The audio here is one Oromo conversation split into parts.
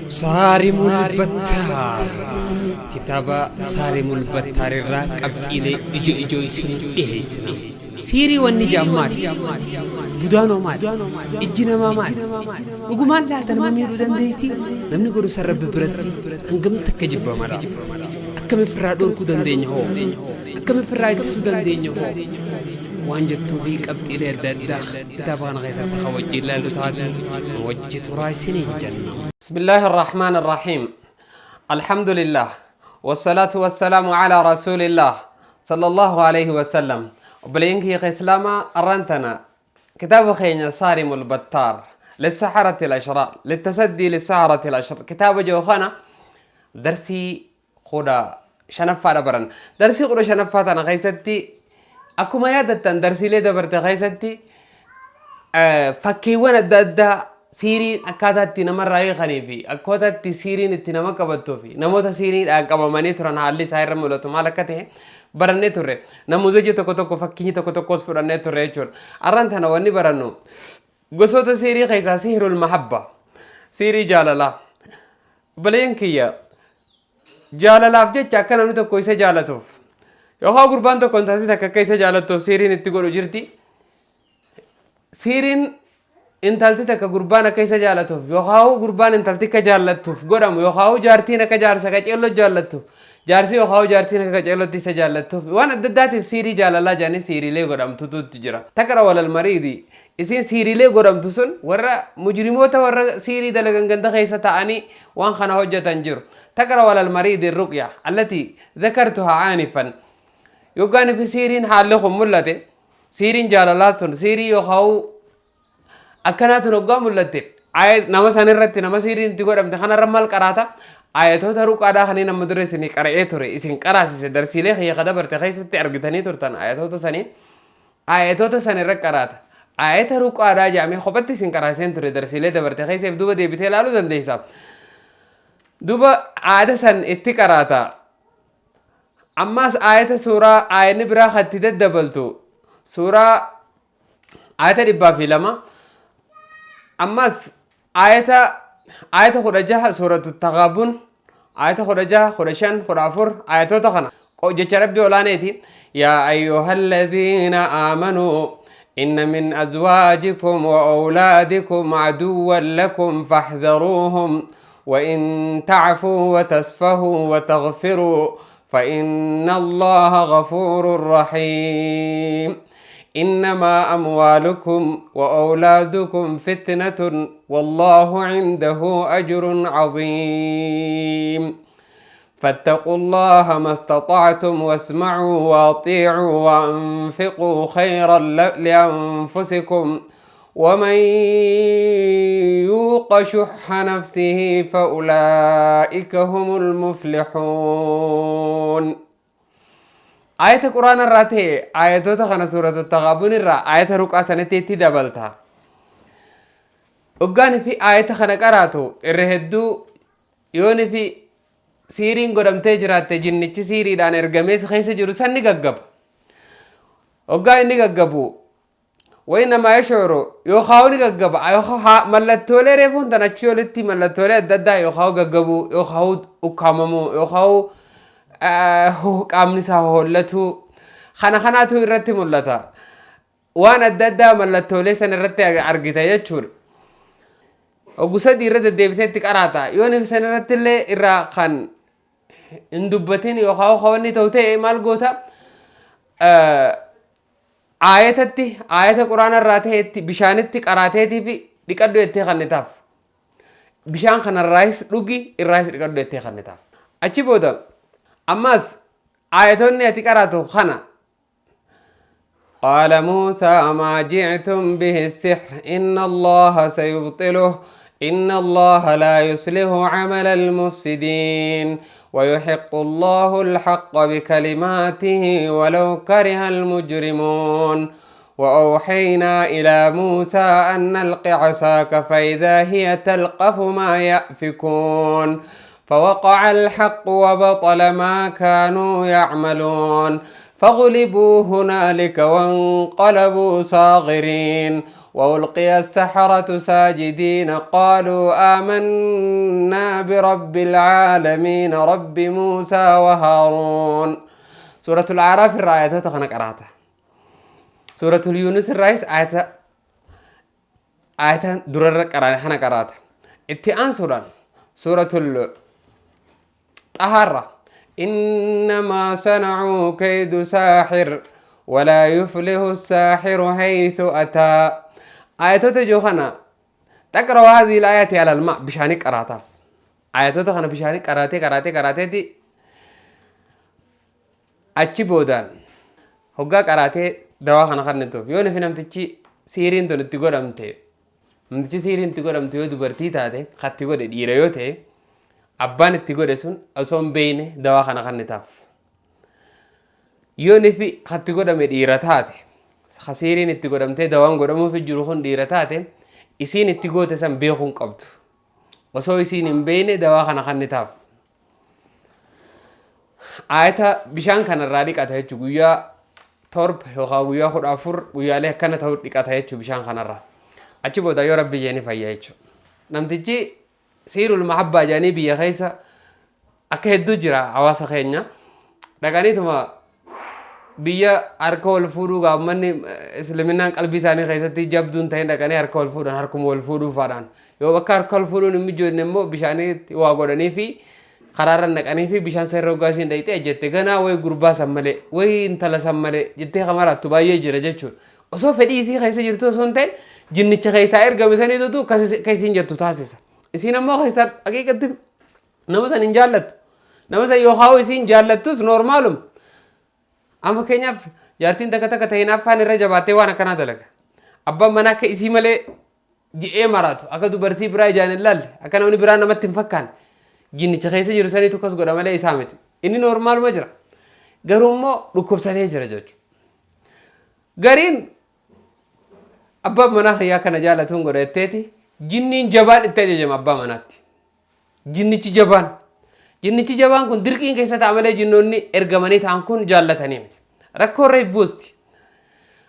صارم البتار كتاب صارم البتار الراك أبتيلي إجو يسنو إيسنا سيري والنجام مات بدانو مات إجنا ما مات وقمان لا تنمي ردان ديسي نمني قرو سرب برتي انقم تكجب مرات أكمي فرادور كودان ديني هو أكمي فراد سودان ديني هو وانجت فيك أبتيلي الدادة كتابان غيثة خوجي لالو تاتي وجت رايسيني جنة. بسم الله الرحمن الرحيم. الحمد لله والصلاة والسلام على رسول الله صلى الله عليه وسلم. وبلينكي إسلاما أرنتنا كتاب خينا صارم البتار للسحرة الأشرار للتصدي للسحرة الأشرار. كتاب جوخانا درسي خدا شنفة دبرن درسي خدا شنفة أنا غيستي أكو ما يادتن درسي لي دبرت غيستي فكيوانا دادا سيرين أكادت نمر راي خنيفي أكادت سيرين التنام كبتوفي نموت سيرين أكبر ترى حالي ساير مولتو مالكته برنة ترى نموذج تكو فكيني تكو فرنة ترى يجور أرنتنا وني برنو قصة سيري خيسا سحر المحبة سيري جاللا بلين كيا جاللا أفجع چاكنا نمتو كويسة جالتوف يوها قربان تو كنتاسي تكا كيسة جالتوف سيرين اتقولو جرتي سيرين intalti takka gurbaan akka isa jaalatuuf yookaan gurbaan intalti akka jaallattuuf godhamu yookaan jaartiin akka jaarsa qaceelloo jaallattuuf jaarsi yookaan jaartiin akka qaceellootti isa jaallattuuf waan adda addaatiif siirii jaalalaa jedhanii siiriilee godhamtutu jira. Takara walal mariidi isin siiriilee godhamtu sun warra mujrimoota warra siirii dalagan ganda keessa ta'anii waan kana hojjetan jiru. Takara walal mariidi ruqya allati dhakartuha aanifan yookaan fi siiriin haalli kun mul'ate siiriin jaalalaa tun siirii yookaan أكنات نقام اللتة آية نمسان الرت نمسيرين تقول أم تخنا رمال قراتا آياته تروك أدا خلينا مدرسيني قرأتوري إسين قراس درسيله هي خدا برتخيس تأرجتني ترتان آياته تساني آياته تساني رك قراتا آية تروك أدا جامي خبرت إسين قراسين تري درسيله تبرتخيس بدوبة دي بتهلالو دندي سب دوبة عادة سن اتقراتا أماس آية سورة آية نبرا خطيت دبلتو سورة آية ربا في لما أماس آية خرجها سورة التغابن آية خرجها خرشان خرافور آية تخنا جت ربي ولانيتي يا أيها الذين آمنوا إن من أزواجكم وأولادكم عدوا لكم فاحذروهم وإن تعفوا وتصفحوا وتغفروا فإن الله غفور رحيم إنما أموالكم وأولادكم فتنة والله عنده أجر عظيم فاتقوا الله ما استطعتم واسمعوا وأطيعوا وأنفقوا خيرا لأنفسكم ومن يوق شح نفسه فأولئك هم المفلحون. آية القرآن الراتي آية تخنا سورة التغابن الرا آية ركعة سنتي تدبلتها وقاني في آية خنا قراتو الرهدو يوني في سيرين قدام تجرات جنتي سيري دان ارغميس خيس جرو سن نغغب وقاني نغغبو وإنما يشعروا يوخاو نغغب يوخا ملتولي ريفون تنچولتي ملتولي ددا يوخاو غغبو يوخاو وكاممو يوخاو قامني ساهولتو خناتو يرتي ملتا وانا ددا ملتولي سن رتي ارغيتا يچور وغسدي رد ديبتي قراتا يوني سن رتلي إرا خان اندبتين يوخاو خواني توتي مال غوتا آية القرآن الراتي بشانتي قراتيتي في ديقدو يتي خنتاف بشان خن الرايس لوغي الرايس ديقدو يتي خنتاف اچي بودا أماس آياتون يتكراتو خنا قال موسى ما جئتم به السحر إن الله سيبطله إن الله لا يصلح عمل المفسدين ويحق الله الحق بكلماته ولو كره المجرمون وأوحينا إلى موسى أن ألق عصاك فإذا هي تلقف ما يأفكون فوقع الحق وبطل ما كانوا يعملون فغلبوا هنالك وانقلبوا صاغرين وألقي السحرة ساجدين قالوا آمنا برب العالمين رب موسى وهارون. سورة الأعراف الرآية تخنق قرأتها. سورة اليونس الرئيس آية درر قرأ خنق قرأتها. اتئان سورة الطهارة إنما صنعوا كيد ساحر ولا يفلح الساحر حيث أتى. آية تجوخنا تقرأ هذه الآيات على الماء بشاني قرأتها. آية تخنا بشاني قرأتي دي أتشي بودان هقا قرأتي دوا خنا خنتو يوني في نمتشي سيرين تو نتقول أمتي نمتشي سيرين تقول أمتي يودو برتي تاتي خطي قول ديريوتي أبان تقول سون أصوم بيني دوا خنا خنتاف يوني في خطي قول أمي ديرتاتي خسيرين تقول أمتي دوان قول أمو في جروخون ديرتاتي إسين تقول تسم بيخون قبض وصو إسين بيني دوا خنا خنتاف آية بشان كان الراديك أتهيج جويا torb yookaan guyyaa 14 guyyaalee akkana ta'uu dhiqata jechuun bishaan kanarraa achi booda yoo rabbi jeeni fayyaa jechuudha. Namtichi siirul mahabbaa jedhanii biyya keessa akka hedduu jira hawaasa keenya dhaqaniituma biyya harka wal fuudhuu gaammanni islaaminaan qalbii isaanii keessatti jabduun ta'in dhaqanii harka wal fuudhan harkuma wal fuudhuufaadhaan yoo bakka harka wal fuudhuun hin mijoonne immoo bishaanii waa godhanii fi karaarra naqanii fi bishaan sarara ogaasiin dhayitee jette ganaa way gurbaa sammale way intala sammale jettee kamaraattu baay'ee jira jechuudha. Osoo fedhii isii keessa jirtu osoo hin ta'in jinnicha keessaa ergame saniitutu keessiin jettu taasisa. Isiin ammoo keessaa haqiiqatti nama san hin jaallattu. Nama san yookaan isiin jaallattus noormaaluma. Amma keenyaaf jaartiin takka ta'in affaan irra jabaattee waan akkanaa dalaga. Abbaan manaa akka isii malee ji'ee maraatu akka dubartii biraa ijaan hin laalle akka namni biraa namatti hin fakkaanne. Jinnicha keessa jiru saniitu kas godha malee isaa miti. Inni noormaaluma jira. Garuu immoo dhukkubsatee jira jechuudha. Gariin abbaan manaa xiyyaa kana jaallatuun godhatteeti jinniin jabaan itti ajajama abbaa manaatti. Jinnichi jabaan kun dirqiin keessa ta'a malee jinnoonni ergamanii ta'an kun jaallatanii miti. Rakkoo irra buusti.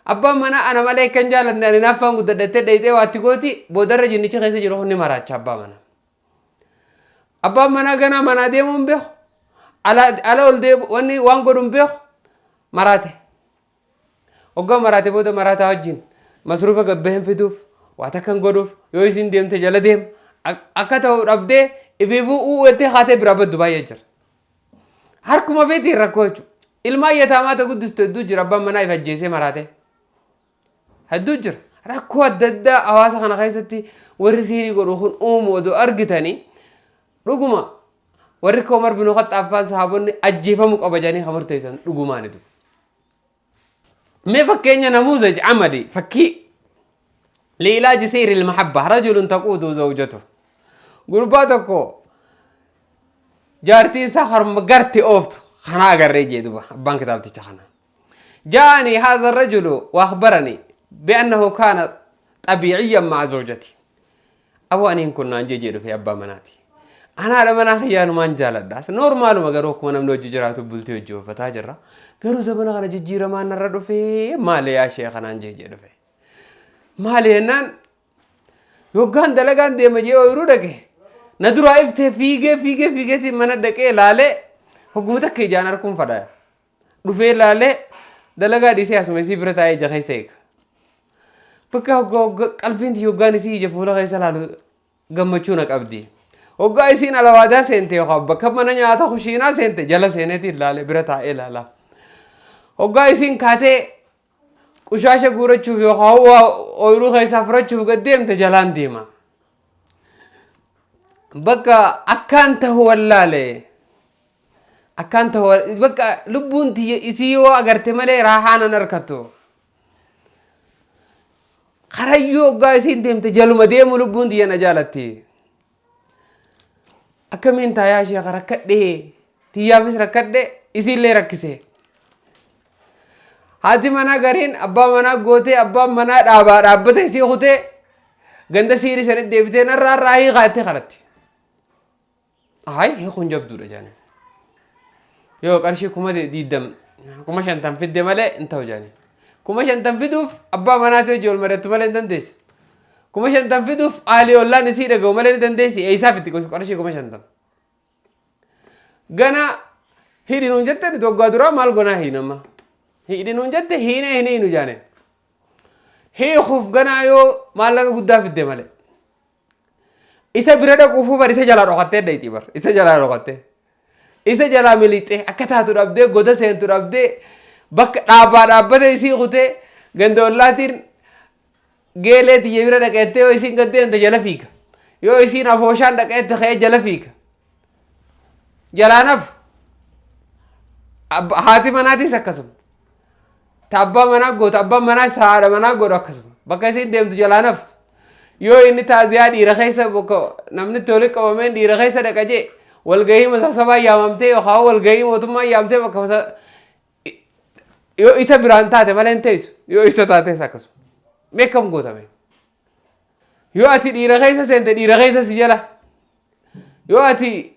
Abbaan manaa ana malee kan jaallatne ani naaffaan guddadhattee dhayitee waatti gooti boodarra jinnichi keessa jiru hundi maraacha abbaa manaa. Abbaan manaa ganaa manaa deemuun beeku ala ol deemu wanni waan godhuun beeku maraate. Hoggaa maraate booda maraataa wajjin masruufa gabbeen fiduuf waa takkan godhuuf yoo isin deemte jala deemu akka ta'u dhabdee ibiifuu uwwattee haatee biraa baddu baay'ee jira. Harkuma feetiin rakkoo jechuudha. Ilmaa yataamaa ta'u guddistu hedduu jira abbaan manaa if ajjeesee maraate. Hedduu jira. Rakkoo adda addaa hawaasa kana keessatti warri siirii godhu kun uumu odoo argitanii dhuguma warri Umar bin Khattaab sahaabonni ajjeefamuu qaba jedhanii kan murteessan dhugumaanitu. Mee fakkeenya namuuzaj amadi fakkii liilaaji siiril mahabba rajulun taquudu zawjatu gurbaa tokko jaartii isaa harma garti ooftu kana agarree jedhuba abbaan kitaabticha kana. جاءني هذا الرجل وأخبرني بأنه كان طبيعيا مع زوجتي. أبو أنين كنا نجيجيرو في أبا مناتي. أنا لما نخيان ما نجالد داس نورمال ما قروك من أملو جيجراتو بلتي وجو فتاجرة قرو زبنا غنا جيجيرا ما نردو في مالي يا شيخ أنا نجيجيرو في مالي هنان يوغان دلغان دي مجي ويرو دكي ندرو عيفته فيجي تي من دكي لالي حكومتك كي جانا ركم فدايا رفي لالي دلغا دي سياس ميسي برتاي جخي سيك بكا قلبين دي يوغان سي جفولا غيسا لالو غمچونك أبدي وقا يسين على وادا سنتي يخبا كمان نياتا خشينا سنتي جلا سنتي لالي برتا إلالا وقا يسين كاتي كشاشة غورة شوف يخاو ويروح يسافر شوف قديم تجلان ديما بقى أكانته واللالي أكانته بقى لبون تي إسيو أجر تملي راحانا نركتو خريو وقا يسين ديم تجلو مديم لبون تي نجالتي أكمين تايا شيخ ركده تيابس ركده إسي اللي ركسه هاتي منا غرين أبا منا غوتي أبا منا دابته إسي خوته غند سيري سنة ديبته نرى راهي غاتي خلطي هاي هي خنجب دورة جاني يو قرشي كما دي دم كما شان تنفيد دي مالي انتو جاني كما شان تنفيدوف أبا منا تيجول مرتو مالي انتندس kuma shantam fiduuf aalii ollaan isii dhaga'u malee ni dandeessi eeysaaf itti qarshii kuma shantam gana hidhinuun jette ni toggaa duraa maal gonaa hiinamma hidhinuun jette hiinu jaaneen hiikuuf ganaa yoo maallaqa guddaa fidde malee isa bira dhaquufuu bar isa jalaa dhokattee dhayti bar isa jalaa dhokattee isa jalaa miliixee akka taatu dhabdee goda seentu dhabdee bakka dhaabbate isii kutee gandoollaatiin geeleeti bira dhaqeettee yoo isiin gaddeente jala fiiga yoo isiin afooshaan dhaqeette ka'ee jala fiiga jalaanaaf haati manaatis akkasuma ta abbaa manaa gootu abbaan manaa haadha manaa godhu akkasuma bakka isiin deemtu jalaanaaf yoo inni taaziyaa dhiira keessa namni toli qabameen dhiira keessa dhaqa jee walgahii masabsabaa yaamamtee yookaan walgahii mootummaa yaamtee bakka yoo isa biraan taate malee hin teessu yoo isa taates akkasuma meeqam gootame yoo ati dhiira keessa seente dhiira keessa si jala yoo ati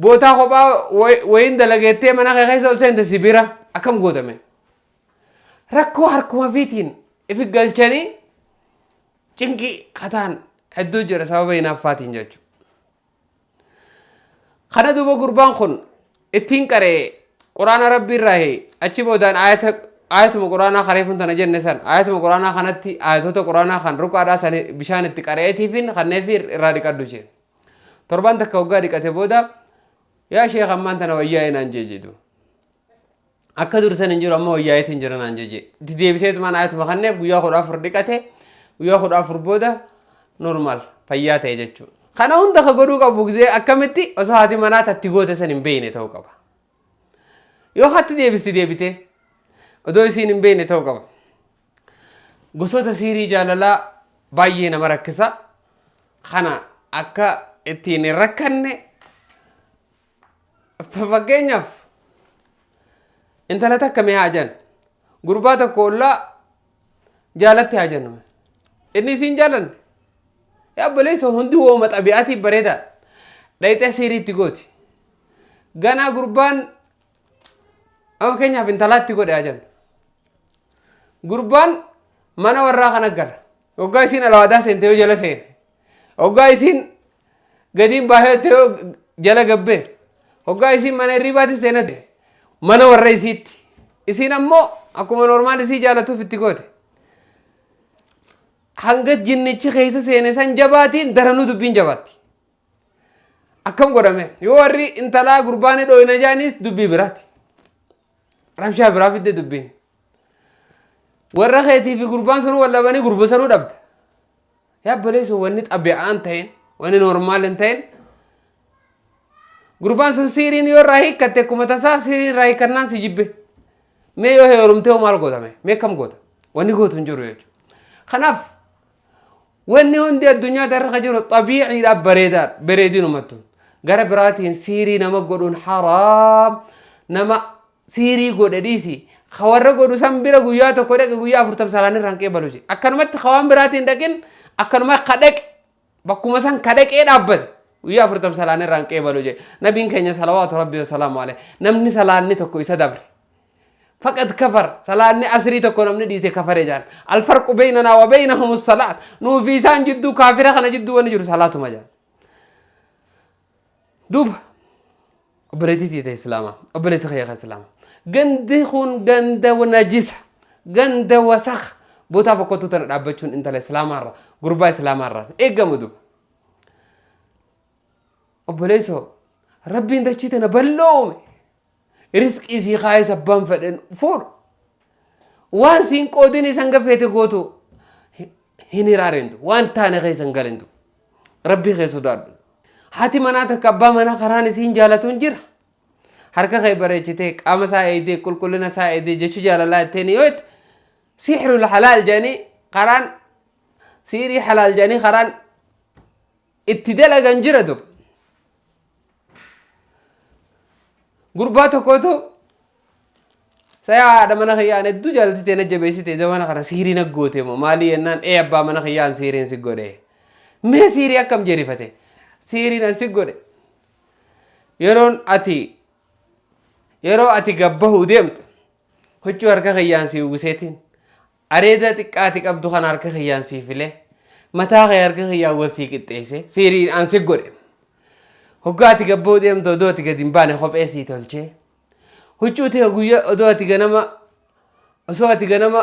bootaa kophaa wayin dalageettee mana kee keessa ol seente si bira akkam gootame rakkoo harkuma fiitiin ifi galchanii cinqii kataan hedduu jira sababa hinaaffaatiin jechuudha. Kana duuba gurbaan kun ittiin qaree quraana rabbii irraa achi boodaan ayatuma quraanaa kareefun tana jenne san ayatuma quraanaa kanatti ayatota quraanaa kan ruqaadhaa san bishaan itti qareetiifin kanneefi irraa dhiqadhu isheen. Torban takka waggaa dhiqate booda yaa sheekh ammaan tana wayyaa inaan jeejidu. Akka dursan hin jiru amma wayyaayeetiin jira naan jeje. Deebiseetumaan ayatuma kanneef guyyaa 14 dhiqate guyyaa 14 booda normaal fayyaa ta'e jechuudha. Kana hunda ka godhuu qabu gisee akkamitti osoo haati manaa tatti goote san hin beekne ta'uu qaba. Yoo hatti deebite odoo isiin hin beekne ta'uu qaba. Gosoota siirii jaalalaa baay'ee nama rakkisa. Kana akka ittiin hin rakkanne fakkeenyaaf intala takka mee haajan gurbaa tokko ollaa jaalatti haajannume inni isiin jaalanne yaa obboleessa hundi wooma xabi'aatiif bareeda dhayxee siiriitti gooti ganaa gurbaan amma keenyaaf intalaatti godhe haajan gurbaan mana warraa kana gala waggaa isiin alawaadaa seente yoo jala seene waggaa isiin gadiin baay'ee yoo jala gabbee waggaa isiin mana hirribaatti seenate mana warra isiitti isiin ammoo akkuma normaal isii jaalatuuf itti goote hanga jinnichi keessa seene san jabaatiin daranuu dubbiin jabaatti akkam godhame yoo warri intalaa gurbaani dhoyna jaanis dubbii biraati rabshaa biraa fidde dubbiin warra keetii fi gurbaan sun wallabanii gurba sanuu dhabda yaa obboleessa wanni xabi'aan ta'een wanni normaal hin ta'een gurbaan sun siiriin yoo irraa hiikkatte akkuma tasaa siiriin irraa hiikkannaan si jibbe mee yoo heerumtee maal gootame mee kam goota wanni gootu hin jiru jechuudha. Kanaaf wanni hundi addunyaa irra jiru xabiiciidhaaf bareedin umattu gara biraatiin siirii nama godhuun haraam nama siirii godhe dhiisi warra godhu san bira guyyaa tokko dhaqe guyyaa 40 salaan irraan qeebalu je akkanumatti waan biraatiin dhaqin akkanuma kadhaqe bakkuma san kadhaqee dhaabbate guyyaa 40 salaan irraan qeebalu je nabiin keenya salawaatu rabbi wa salaamu alayhi namni salaanni tokko isa dabre فقد كفر صلاني أسري تكون من ديسي كفر جان الفرق بيننا وبينهم الصلاة نو في سان جدو كافرة خنا جدو ونجر صلاة مجان دوب أبريتي تي إسلاما أبريتي خيخ إسلاما غند خون غند ونجس غند وسخ بوتا فكوتو تنرابچون انت الإسلام مرة غربا إسلام مرة إيقا مدوب أبريتو ربي انت چيتنا بلومي رزق إسي خايس أبان فدن فور وان سين قوديني سنگا فيتي قوتو هيني رارندو وان تاني غي سنگالندو ربي غي سودار هاتي مناتك أبا منا خراني سين جالتون جير حركة غي بريچتك أما سا ايدي كلنا سا ايدي جيشو جالالله تيني يوت سحر الحلال جاني قران سيري حلال جاني قران اتدالا غنجر دوب غرباتو كوتو سيا ada mana khiyaan eddu jalti tena jabeesite zamana kana siiri nagoote mo mali ennan e abba mana khiyaan siirin si gode me siiri akkam jerifate siiri nan si gode yero ati gabbahu deemt huccu harka khiyaan si ugusetin areeda xiqqaati qabdu kana harka khiyaan si file mataa kee harka kiyyaa wal sii qixxeesse siirii an si godhe hoggaati gabboo deemtu odoo ati gadi hin baane kophee sii tolchee huccuu ta'e guyyaa odoo ati ganama osoo ati ganama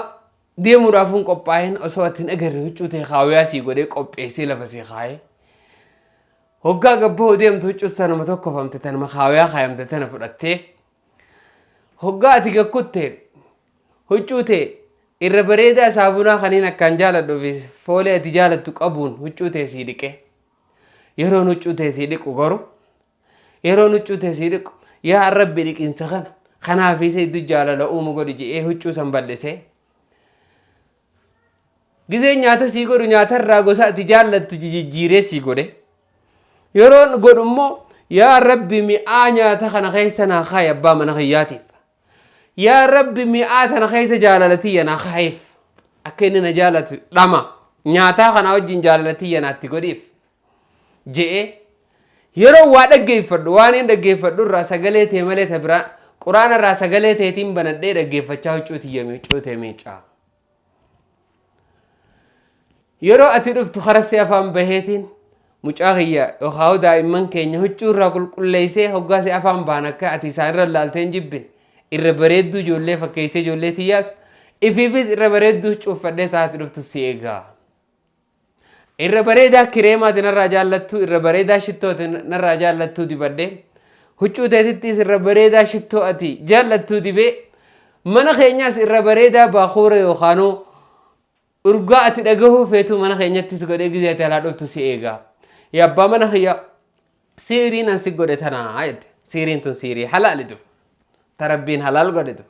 deemuudhaafuun qophaa'in osoo ati hin agarre huccuu ta'e kaawyaa sii godhee qopheessee lafa sii kaa'ee hoggaa gabboo deemtu huccuu sanuma tokko famte tanuma kaawyaa kaayamte tana fudhattee hoggaa ati gakkutte huccuu ta'e irra bareedaa saabunaa kaniin akkaan jaaladhu fi foolee ati jaalattu qabuun huccuu ta'e sii dhiqe yeroon huccuu ta'e sii dhiqu goru yeroon huccuu ta'e sii dhiqu yaa rabbi dhiqinsa kana kanaaf isa iddoo jaalala uumu godhi je'ee huccuu san bal'isee gizee nyaata sii godhu nyaatarraa gosa ati jaallattu jijjiiree sii godhe yeroon godhu immoo yaa rabbi mi'aa nyaata kana keessa naa kaayi abbaa mana kiyyaatiif yaa rabbi mi'aa tana keessa jaalalatiya naa kaayiif akka inni na jaalatu dhama nyaataa kana wajjin jaalalatiya naatti godhiif je'ee yeroo waa dhaggeeffadhu waan hin dhaggeeffadhu irraa sagalee ta'e malee ta biraa quraana irraa sagalee ta'eetiin banadhee dhaggeeffachaa huccuutiyya miiccoo ta'e miiccaa yeroo ati dhuftu karassee afaan baheetiin mucaa kiyya yookaan daa'imman keenya huccuu irraa qulqulleessee hoggaasee afaan baan akka ati isaan irra laaltee hin jibbin irra bareedduu ijoollee fakkeessee ijoollee tiyyaas ifiifis irra bareedduu cuuffadhee isaatti dhuftu si eegaa irra bareedaa kireemaati narraa jaallattu irra bareedaa shittooti narraa jaallattuu dibadhee huccuu teetittis irra bareedaa shittoo ati jaallattuu dibee mana keenyaas irra bareedaa baakuura yookaanuu urgaa ati dhagahuu feetu mana keenyattis godhee gizeeti alaa dhuftu si eegaa yaa abbaa mana kiyya siiriin an si godhe tanaa jette siiriin tun siirii halaalitu tarabbiin halaal godhetu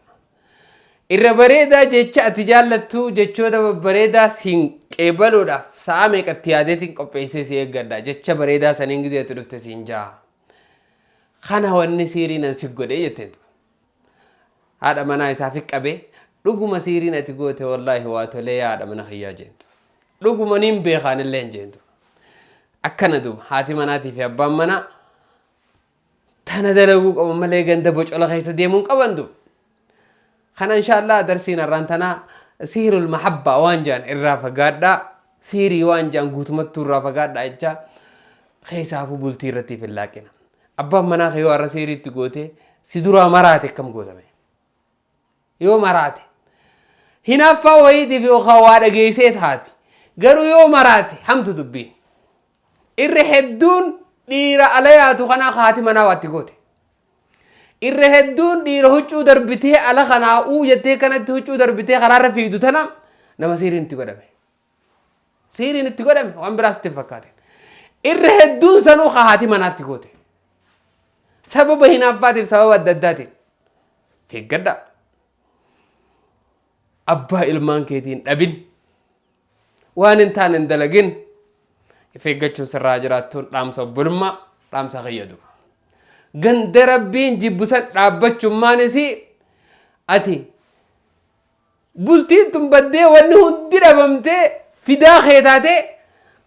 irra bareedaa jecha ati jaallattu jechoota babbareedaa siin qeebaluudhaaf sa'a meeqatti yaadeetiin qopheessee si eeggadha jecha bareedaa saniin gizeetu dhufte siin jaa kana wanni siiriin an si godhe jetteen haadha manaa isaa fi qabee dhuguma siiriin ati goote wallaahi waa tolee haadha mana kiyyaa jeentu dhuguma niin beekaan illee hin jeentu akkana duba haati manaatii fi abbaan manaa tana dalaguu qaban malee ganda bocola keessa deemuun qaban duba kana inshaallah darsiin irraan tanaa siirul mahabbaa waan jaan irraa fagaadhaa siirii waan jaan guutumattuu irraa fagaadhaa jecha keessaafuu bultii irratti hin laaqina abbaan manaa yoo har'a siiriitti goote si duraa maraate akkam gootame yoo maraate hinaaffaa wayiitiif yookaan waa dhageessee taati garuu yoo maraate hamtu dubbiin irra hedduun dhiira ala yaatu kanaa haati manaa waatti goote irra hedduun dhiira huccuu darbitee ala kanaa uu jettee kanatti huccuu darbitee karaarra fiidu tana nama siiriin itti godhame waan biraas itti fakkaateen irra hedduun sanuu haati manaatti goote sababa hinaaffaatiif sababa adda addaatiin fiiggadha abbaa ilmaan keetiin dhabin waan hin taane hin dalagin ifeeggachuun sirraa jiraattuun dhaamsa obbolummaa dhaamsa fayyadu ganda rabbiin jibbusan dhaabbachummaanis ati bultiin tun baddee wanni hundi dhabamtee fidaa kee taatee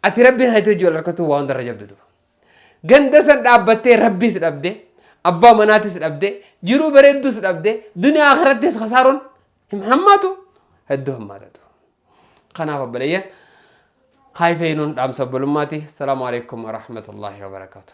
ati rabbiin haytoo ijoollee harkatu waa hundarra jabdutu ganda san dhaabbattee rabbiis dhabde abbaa manaatis dhabde jiruu bareedduus dhabde duniyaa akhirattis khasaaruun hin hammaatu hedduu hammaatatu kanaaf obboleeyyan هاي فينون دام سبلوماتي السلام عليكم ورحمة الله وبركاته